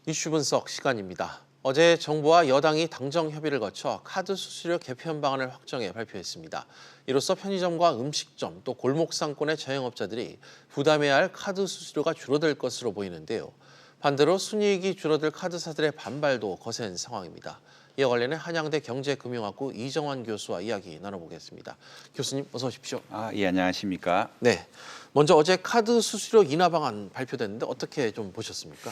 이슈 분석 시간입니다. 어제 정부와 여당이 당정 협의를 거쳐 카드 수수료 개편 방안을 확정해 발표했습니다. 이로써 편의점과 음식점 또 골목 상권의 자영업자들이 부담해야 할 카드 수수료가 줄어들 것으로 보이는데요. 반대로 순이익이 줄어들 카드사들의 반발도 거센 상황입니다. 이에 관련해 한양대 경제금융학부 이정환 교수와 이야기 나눠보겠습니다. 교수님 어서 오십시오. 예, 안녕하십니까? 네, 먼저 어제 카드 수수료 인하 방안 발표됐는데 어떻게 좀 보셨습니까?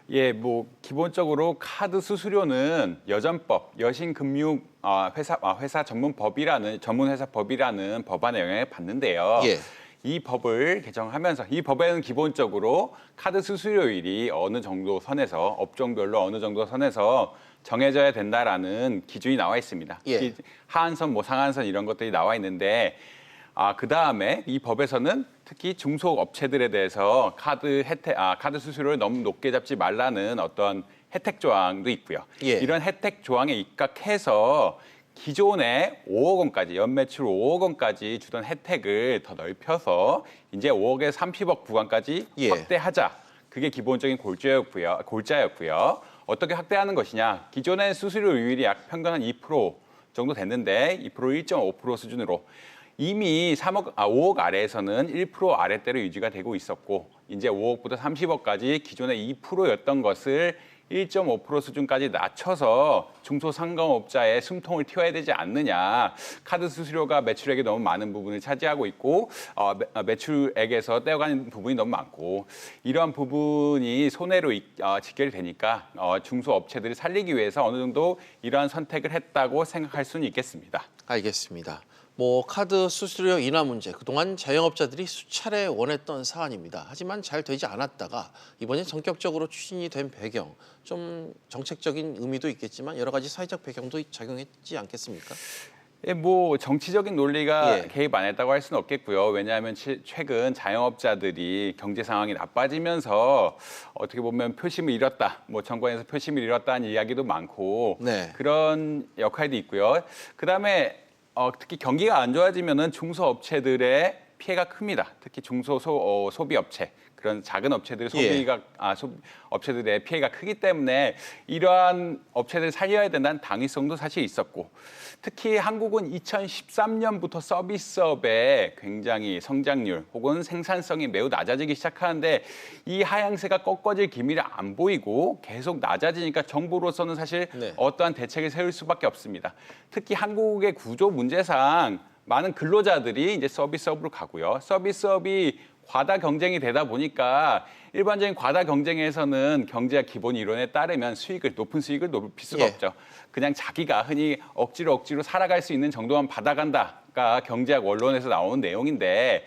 예, 기본적으로 카드 수수료는 여전법, 여신금융 회사 전문 회사 법이라는 법안에 영향을 받는데요. 예. 이 법을 개정하면서 이 법에는 기본적으로 카드 수수료율이 어느 정도 선에서 업종별로 어느 정도 선에서 정해져야 된다라는 기준이 나와 있습니다. 예. 하한선, 상한선 이런 것들이 나와 있는데 그다음에 이 법에서는 특히 중소업체들에 대해서 카드 수수료를 너무 높게 잡지 말라는 어떤 혜택 조항도 있고요. 예. 이런 혜택 조항에 입각해서 기존에 5억 원까지 연매출 5억 원까지 주던 혜택을 더 넓혀서 이제 5억에서 30억 구간까지 예. 확대하자. 그게 기본적인 골자였고요. 어떻게 확대하는 것이냐? 기존의 수수료율이 약 평균 한 2% 정도 됐는데 2% 1.5% 수준으로 이미 5억 아래에서는 1% 아래대로 유지가 되고 있었고 이제 5억부터 30억까지 기존의 2%였던 것을 1.5% 수준까지 낮춰서 중소상공업자의 숨통을 틔워야 되지 않느냐. 카드 수수료가 매출액이 너무 많은 부분을 차지하고 있고 매출액에서 떼어가는 부분이 너무 많고 이러한 부분이 손해로 직결이 되니까 중소업체들을 살리기 위해서 어느 정도 이러한 선택을 했다고 생각할 수는 있겠습니다. 알겠습니다. 카드 수수료 인하 문제, 그동안 자영업자들이 수차례 원했던 사안입니다. 하지만 잘 되지 않았다가 이번에 전격적으로 추진이 된 배경, 좀 정책적인 의미도 있겠지만 여러 가지 사회적 배경도 작용했지 않겠습니까? 예, 정치적인 논리가 예. 개입 안 했다고 할 수는 없겠고요. 왜냐하면 최근 자영업자들이 경제 상황이 나빠지면서 어떻게 보면 표심을 잃었다, 정권에서 표심을 잃었다는 이야기도 많고 네. 그런 역할도 있고요. 그다음에 특히 경기가 안 좋아지면은 중소업체들의 피해가 큽니다. 특히 소비업체 그런 작은 업체들 업체들의 피해가 크기 때문에 이러한 업체들을 살려야 된다는 당위성도 사실 있었고 특히 한국은 2013년부터 서비스업의 굉장히 성장률 혹은 생산성이 매우 낮아지기 시작하는데 이 하향세가 꺾어질 기미를 안 보이고 계속 낮아지니까 정부로서는 사실 네. 어떠한 대책을 세울 수밖에 없습니다. 특히 한국의 구조 문제상 많은 근로자들이 이제 서비스업으로 가고요. 서비스업이 과다 경쟁이 되다 보니까 일반적인 과다 경쟁에서는 경제학 기본 이론에 따르면 높은 수익을 높일 수가 없죠. 그냥 자기가 흔히 억지로 살아갈 수 있는 정도만 받아간다가 경제학 원론에서 나오는 내용인데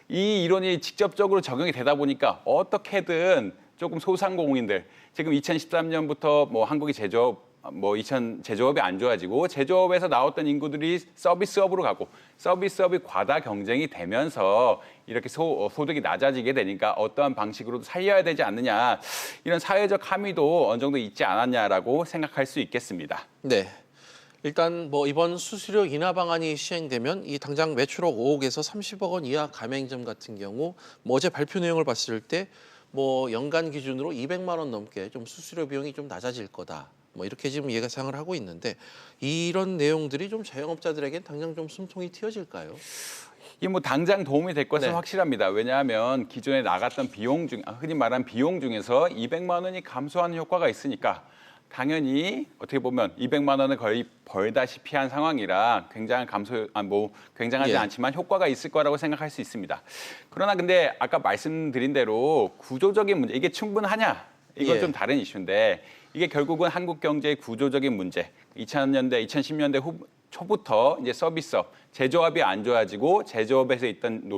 이 이론이 직접적으로 적용이 되다 보니까 어떻게든 조금 소상공인들 지금 2013년부터 한국이 제조업이 안 좋아지고 제조업에서 나왔던 인구들이 서비스업으로 가고 서비스업이 과다 경쟁이 되면서 이렇게 소득이 낮아지게 되니까 어떠한 방식으로도 살려야 되지 않느냐 이런 사회적 함의도 어느 정도 있지 않았냐라고 생각할 수 있겠습니다. 네. 일단 이번 수수료 인하 방안이 시행되면 이 당장 매출억 5억에서 30억 원 이하 가맹점 같은 경우 어제 발표 내용을 봤을 때 연간 기준으로 200만 원 넘게 좀 수수료 비용이 좀 낮아질 거다. 이렇게 지금 예상을 하고 있는데 이런 내용들이 좀 자영업자들에겐 당장 좀 숨통이 트여질까요? 이게 당장 도움이 될 것은 네. 확실합니다. 왜냐하면 기존에 나갔던 흔히 말하는 비용 중에서 200만 원이 감소하는 효과가 있으니까 당연히 어떻게 보면 200만 원을 거의 벌다시피 한 상황이라 굉장하지 예. 않지만 효과가 있을 거라고 생각할 수 있습니다. 그러나 근데 아까 말씀드린 대로 구조적인 문제, 이게 충분하냐? 이건 예. 좀 다른 이슈인데 이게 결국은 한국 경제의 구조적인 문제. 2010년대 초부터 이제 서비스업, 제조업이 안 좋아지고 제조업에서 있던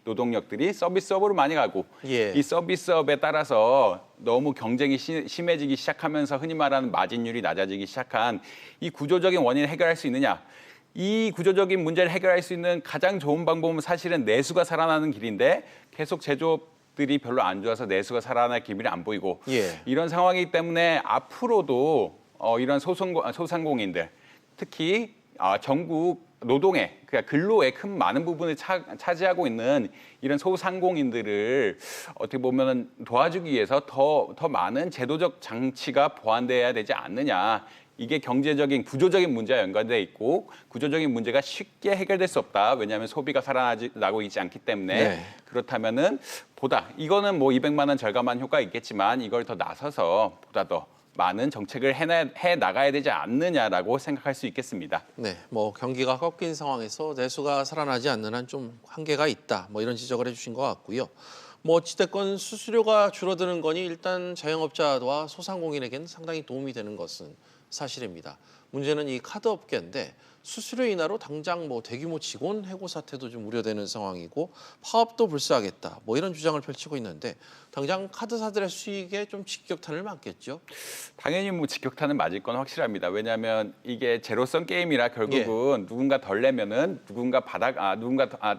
노동력들이 서비스업으로 많이 가고 예. 이 서비스업에 따라서 너무 경쟁이 심해지기 시작하면서 흔히 말하는 마진율이 낮아지기 시작한 이 구조적인 원인을 해결할 수 있느냐. 이 구조적인 문제를 해결할 수 있는 가장 좋은 방법은 사실은 내수가 살아나는 길인데 계속 제조업들이 별로 안 좋아서 내수가 살아날 기미를 안 보이고 예. 이런 상황이기 때문에 앞으로도 이런 소상공인들 특히 전국 노동의 그러니까 근로의 큰 많은 부분을 차지하고 있는 이런 소상공인들을 어떻게 보면 도와주기 위해서 더 많은 제도적 장치가 보완돼야 되지 않느냐. 이게 경제적인 구조적인 문제와 연관돼 있고 구조적인 문제가 쉽게 해결될 수 없다. 왜냐하면 소비가 살아나고 있지 않기 때문에 네. 그렇다면은 보다 이거는 뭐 200만 원 절감한 효과가 있겠지만 이걸 더 나서서 보다 더 많은 정책을 해 나가야 되지 않느냐라고 생각할 수 있겠습니다. 네, 뭐 경기가 꺾인 상황에서 내수가 살아나지 않는 한 좀 한계가 있다. 뭐 이런 지적을 해주신 것 같고요. 뭐 어찌됐건 수수료가 줄어드는 거니 일단 자영업자와 소상공인에게는 상당히 도움이 되는 것은 사실입니다. 문제는 이 카드 업계인데 수수료 인하로 당장 뭐 대규모 직원 해고 사태도 좀 우려되는 상황이고 파업도 불사하겠다. 뭐 이런 주장을 펼치고 있는데 당장 카드사들의 수익에 좀 직격탄을 맞겠죠. 당연히 뭐 직격탄은 맞을 건 확실합니다. 왜냐하면 이게 제로섬 게임이라 결국은 누군가 덜 내면은 누군가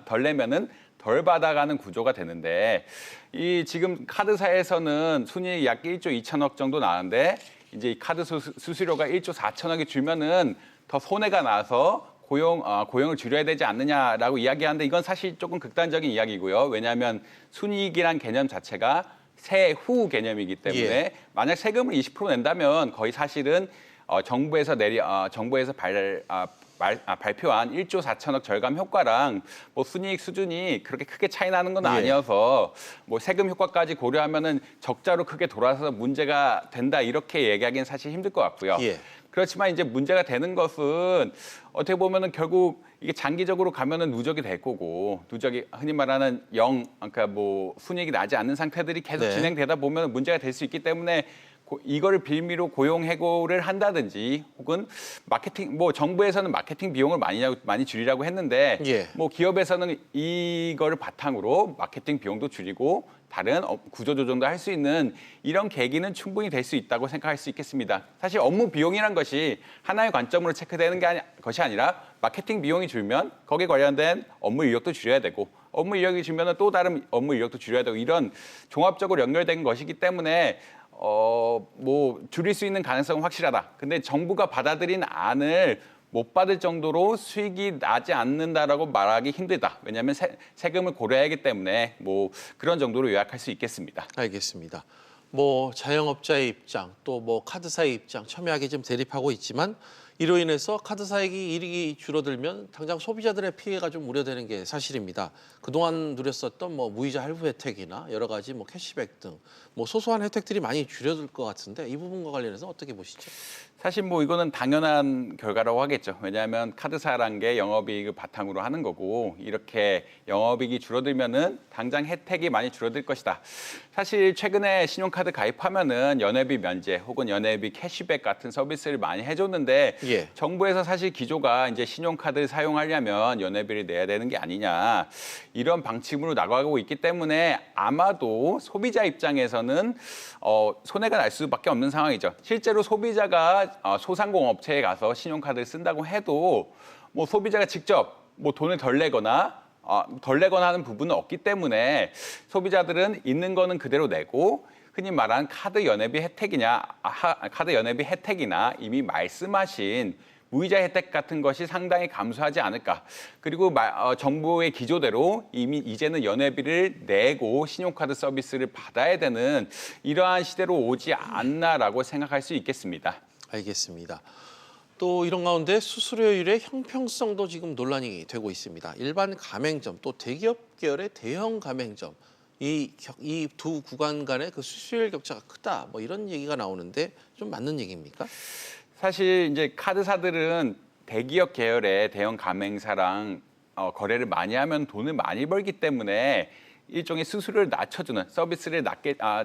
덜 내면은 덜 받아가는 구조가 되는데 이 지금 카드사에서는 순이익이 약 1조 2천억 정도 나는데 이제 이 카드 수수료가 1조 4천억이 줄면은 더 손해가 나서 고용을 줄여야 되지 않느냐라고 이야기하는데 이건 사실 조금 극단적인 이야기고요. 왜냐하면 순이익이란 개념 자체가 세후 개념이기 때문에 예. 만약 세금을 20% 낸다면 거의 사실은 정부에서 발표한 1조 4천억 절감 효과랑 뭐 순이익 수준이 그렇게 크게 차이 나는 건 예. 아니어서 뭐 세금 효과까지 고려하면은 적자로 크게 돌아서 문제가 된다 이렇게 얘기하기는 사실 힘들 것 같고요. 예. 그렇지만 이제 문제가 되는 것은 어떻게 보면은 결국 이게 장기적으로 가면은 누적이 될 거고 누적이 흔히 말하는 그러니까 뭐 순이익이 나지 않는 상태들이 계속 네. 진행되다 보면 문제가 될 수 있기 때문에 이거를 빌미로 고용 해고를 한다든지 혹은 마케팅 뭐 정부에서는 마케팅 비용을 많이 줄이라고 했는데 예. 뭐 기업에서는 이거를 바탕으로 마케팅 비용도 줄이고 다른 구조 조정도 할 수 있는 이런 계기는 충분히 될 수 있다고 생각할 수 있겠습니다. 사실 업무 비용이란 것이 하나의 관점으로 체크되는 것이 아니라 마케팅 비용이 줄면 거기에 관련된 업무 인력도 줄여야 되고 업무 인력이 줄면 또 다른 업무 인력도 줄여야 되고 이런 종합적으로 연결된 것이기 때문에 뭐 줄일 수 있는 가능성은 확실하다. 근데 정부가 받아들인 안을 못 받을 정도로 수익이 나지 않는다라고 말하기 힘들다. 왜냐하면 세금을 고려해야 하기 때문에 뭐 그런 정도로 요약할 수 있겠습니다. 알겠습니다. 뭐 자영업자의 입장 또 뭐 카드사의 입장 첨예하게 좀 대립하고 있지만 이로 인해서 카드사에게 이익이 줄어들면 당장 소비자들의 피해가 좀 우려되는 게 사실입니다. 그동안 누렸었던 뭐 무이자 할부 혜택이나 여러 가지 뭐 캐시백 등 뭐 소소한 혜택들이 많이 줄어들 것 같은데 이 부분과 관련해서 어떻게 보시죠? 사실 뭐 이거는 당연한 결과라고 하겠죠. 왜냐하면 카드사라는 게 영업이익을 바탕으로 하는 거고 이렇게 영업이익이 줄어들면은 당장 혜택이 많이 줄어들 것이다. 사실 최근에 신용카드 가입하면은 연회비 면제 혹은 연회비 캐시백 같은 서비스를 많이 해줬는데 예. 정부에서 사실 기조가 이제 신용카드를 사용하려면 연회비를 내야 되는 게 아니냐 이런 방침으로 나가고 있기 때문에 아마도 소비자 입장에서는 손해가 날 수밖에 없는 상황이죠. 실제로 소비자가 소상공 업체에 가서 신용카드를 쓴다고 해도 뭐 소비자가 직접 뭐 돈을 덜 내거나 하는 부분은 없기 때문에 소비자들은 있는 거는 그대로 내고 흔히 말하는 카드 연회비 혜택이나 이미 말씀하신 무이자 혜택 같은 것이 상당히 감소하지 않을까. 그리고 정부의 기조대로 이미 이제는 연회비를 내고 신용카드 서비스를 받아야 되는 이러한 시대로 오지 않나라고 생각할 수 있겠습니다. 알겠습니다. 또 이런 가운데 수수료율의 형평성도 지금 논란이 되고 있습니다. 일반 가맹점 또 대기업 계열의 대형 가맹점 이 두 구간 간의 그 수수료율 격차가 크다 뭐 이런 얘기가 나오는데 좀 맞는 얘기입니까? 사실 이제 카드사들은 대기업 계열의 대형 가맹사랑 거래를 많이 하면 돈을 많이 벌기 때문에 일종의 수수료를 낮춰주는 서비스를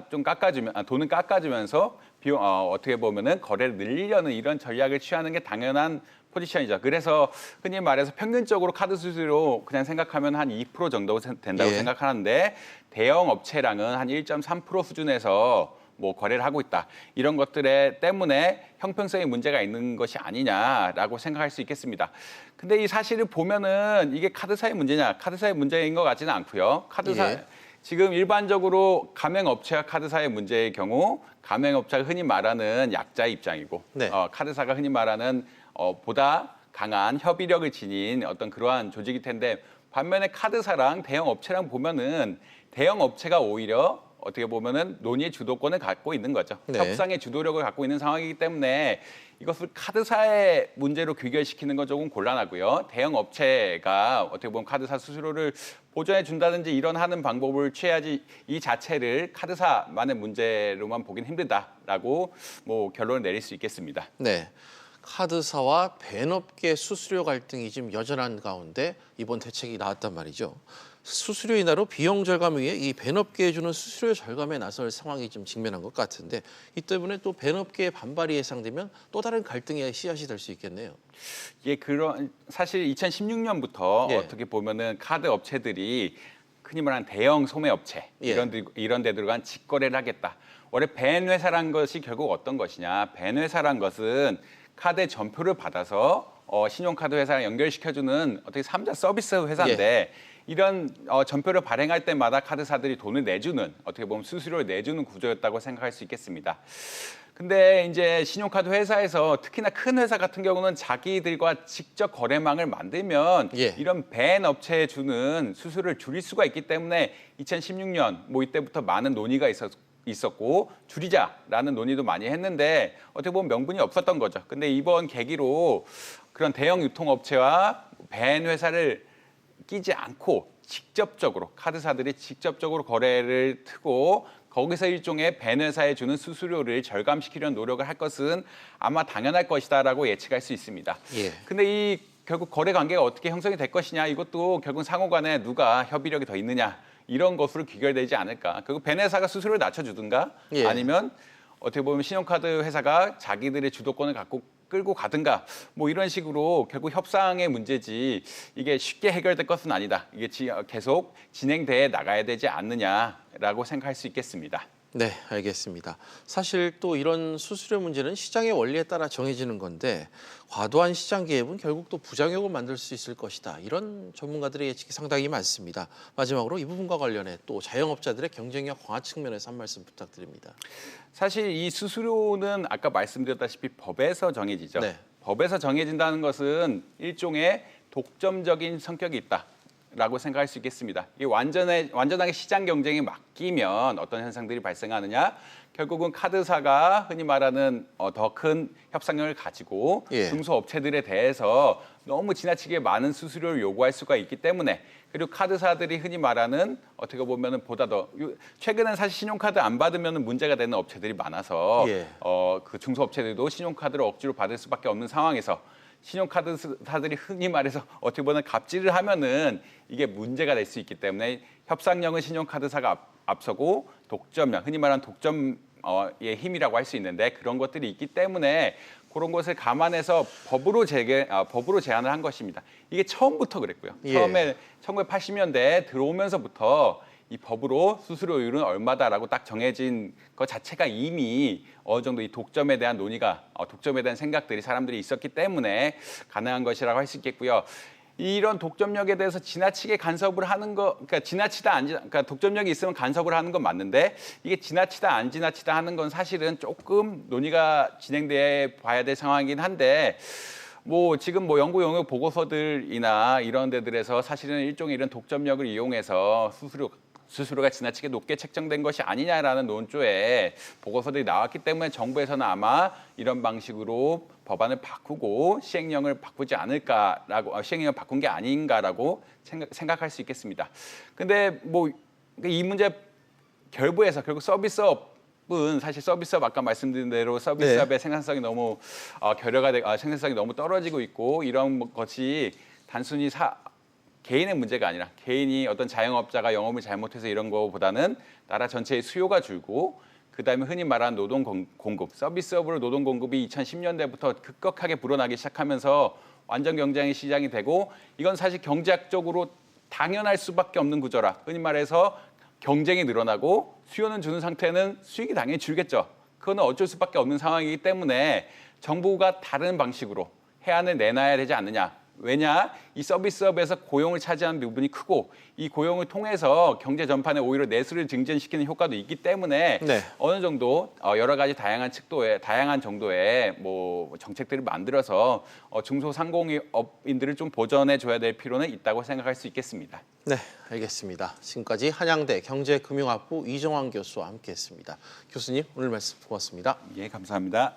좀 깎아주면 돈은 깎아주면서 비용 어떻게 보면은 거래를 늘리려는 이런 전략을 취하는 게 당연한 포지션이죠. 그래서 흔히 말해서 평균적으로 카드 수수료 그냥 생각하면 한 2% 정도 된다고 예. 생각하는데 대형 업체랑은 한 1.3% 수준에서 뭐 거래를 하고 있다. 이런 것들에 때문에 형평성에 문제가 있는 것이 아니냐라고 생각할 수 있겠습니다. 근데 이 사실을 보면은 이게 카드사의 문제냐? 카드사의 문제인 것 같지는 않고요. 예. 지금 일반적으로 가맹업체와 카드사의 문제의 경우 가맹업체가 흔히 말하는 약자의 입장이고 네. 카드사가 흔히 말하는 보다 강한 협의력을 지닌 어떤 그러한 조직일 텐데 반면에 카드사랑 대형 업체랑 보면은 대형 업체가 오히려 어떻게 보면은 논의의 주도권을 갖고 있는 거죠. 네. 협상의 주도력을 갖고 있는 상황이기 때문에 이것을 카드사의 문제로 귀결시키는 건 조금 곤란하고요. 대형 업체가 어떻게 보면 카드사 수수료를 보전해 준다든지 이런 하는 방법을 취해야지 이 자체를 카드사만의 문제로만 보긴 힘들다라고 뭐 결론을 내릴 수 있겠습니다. 네. 카드사와 벤업계 수수료 갈등이 지금 여전한 가운데 이번 대책이 나왔단 말이죠. 수수료 인하로 비용 절감 위해 이 벤업계에 주는 수수료 절감에 나설 상황이 좀 직면한 것 같은데 이 때문에 또 벤업계의 반발이 예상되면 또 다른 갈등의 씨앗이 될 수 있겠네요. 이게 그런 사실 2016년부터 예. 어떻게 보면은 카드 업체들이 흔히 말하는 대형 소매 업체 예. 이런 데들 간 직거래를 하겠다. 원래 벤 회사란 것이 결국 어떤 것이냐? 벤 회사란 것은 카드 전표를 받아서 신용카드 회사랑 연결시켜주는 어떻게 3자 서비스 회사인데 이런 전표를 발행할 때마다 카드사들이 돈을 내주는 어떻게 보면 수수료를 내주는 구조였다고 생각할 수 있겠습니다. 근데 이제 신용카드 회사에서 특히나 큰 회사 같은 경우는 자기들과 직접 거래망을 만들면 예. 이런 벤 업체에 주는 수수료를 줄일 수가 있기 때문에 2016년 뭐 이때부터 많은 논의가 있었고 줄이자라는 논의도 많이 했는데 어떻게 보면 명분이 없었던 거죠. 근데 이번 계기로 그런 대형 유통업체와 벤 회사를 끼지 않고 직접적으로 카드사들이 직접적으로 거래를 트고 거기서 일종의 벤 회사에 주는 수수료를 절감시키려는 노력을 할 것은 아마 당연할 것이다라고 예측할 수 있습니다. 예. 근데 이 결국 거래 관계가 어떻게 형성이 될 것이냐 이것도 결국 상호간에 누가 협의력이 더 있느냐 이런 것으로 귀결되지 않을까. 결국 벤 회사가 수수료를 낮춰주든가 예. 아니면 어떻게 보면 신용카드 회사가 자기들의 주도권을 갖고 끌고 가든가 뭐 이런 식으로 결국 협상의 문제지 이게 쉽게 해결될 것은 아니다. 이게 계속 진행돼 나가야 되지 않느냐라고 생각할 수 있겠습니다. 네, 알겠습니다. 사실 또 이런 수수료 문제는 시장의 원리에 따라 정해지는 건데 과도한 시장 개입은 결국 또 부작용을 만들 수 있을 것이다. 이런 전문가들의 예측이 상당히 많습니다. 마지막으로 이 부분과 관련해 또 자영업자들의 경쟁력 강화 측면에서 한 말씀 부탁드립니다. 사실 이 수수료는 아까 말씀드렸다시피 법에서 정해지죠. 네. 법에서 정해진다는 것은 일종의 독점적인 성격이 있다. 라고 생각할 수 있겠습니다. 이게 완전하게 시장 경쟁에 맡기면 어떤 현상들이 발생하느냐? 결국은 카드사가 흔히 말하는 더 큰 협상력을 가지고 예. 중소업체들에 대해서 너무 지나치게 많은 수수료를 요구할 수가 있기 때문에 그리고 카드사들이 흔히 말하는 어떻게 보면은 보다 더 최근엔 사실 신용카드 안 받으면 문제가 되는 업체들이 많아서 예. 그 중소업체들도 신용카드를 억지로 받을 수밖에 없는 상황에서 신용카드사들이 흔히 말해서 어떻게 보면 갑질을 하면은 이게 문제가 될 수 있기 때문에 협상력은 신용카드사가 앞서고 독점력, 흔히 말하는 독점의 힘이라고 할 수 있는데 그런 것들이 있기 때문에 그런 것을 감안해서 법으로 제안을 한 것입니다. 이게 처음부터 그랬고요. 예. 처음에 1980년대에 들어오면서부터 이 법으로 수수료율은 얼마다라고 딱 정해진 것 자체가 이미 어느 정도 이 독점에 대한 논의가 독점에 대한 생각들이 사람들이 있었기 때문에 가능한 것이라고 할 수 있겠고요. 이런 독점력에 대해서 지나치게 간섭을 하는 거, 그러니까 독점력이 있으면 간섭을 하는 건 맞는데 이게 지나치다 안 지나치다 하는 건 사실은 조금 논의가 진행돼 봐야 될 상황이긴 한데. 뭐 지금 뭐 연구 용역 보고서들이나 이런 데들에서 사실은 일종의 이런 독점력을 이용해서 수수료가 지나치게 높게 책정된 것이 아니냐라는 논조에 보고서들이 나왔기 때문에 정부에서는 아마 이런 방식으로 법안을 바꾸고 시행령을 바꾸지 않을까라고 시행령을 바꾼 게 아닌가라고 생각할 수 있겠습니다. 근데 뭐 이 문제 결부에서 결국 서비스업은 사실 서비스업 아까 말씀드린 대로 서비스업의 생산성이 너무 생산성이 너무 떨어지고 있고 이런 것이 단순히 개인의 문제가 아니라 개인이 어떤 자영업자가 영업을 잘못해서 이런 거보다는 나라 전체의 수요가 줄고 그다음에 흔히 말하는 노동 공급, 서비스업으로 노동 공급이 2010년대부터 급격하게 불어나기 시작하면서 완전 경쟁의 시장이 되고 이건 사실 경제학적으로 당연할 수밖에 없는 구조라. 흔히 말해서 경쟁이 늘어나고 수요는 주는 상태는 수익이 당연히 줄겠죠. 그거는 어쩔 수밖에 없는 상황이기 때문에 정부가 다른 방식으로 해안을 내놔야 되지 않느냐. 왜냐? 이 서비스업에서 고용을 차지하는 부분이 크고 이 고용을 통해서 경제 전반에 오히려 내수를 증진시키는 효과도 있기 때문에 네. 어느 정도 여러 가지 다양한 정도의 뭐 정책들을 만들어서 중소상공업인들을 좀 보전해 줘야 될 필요는 있다고 생각할 수 있겠습니다. 네, 알겠습니다. 지금까지 한양대 경제금융학부 이정환 교수와 함께했습니다. 교수님, 오늘 말씀 고맙습니다. 예, 감사합니다.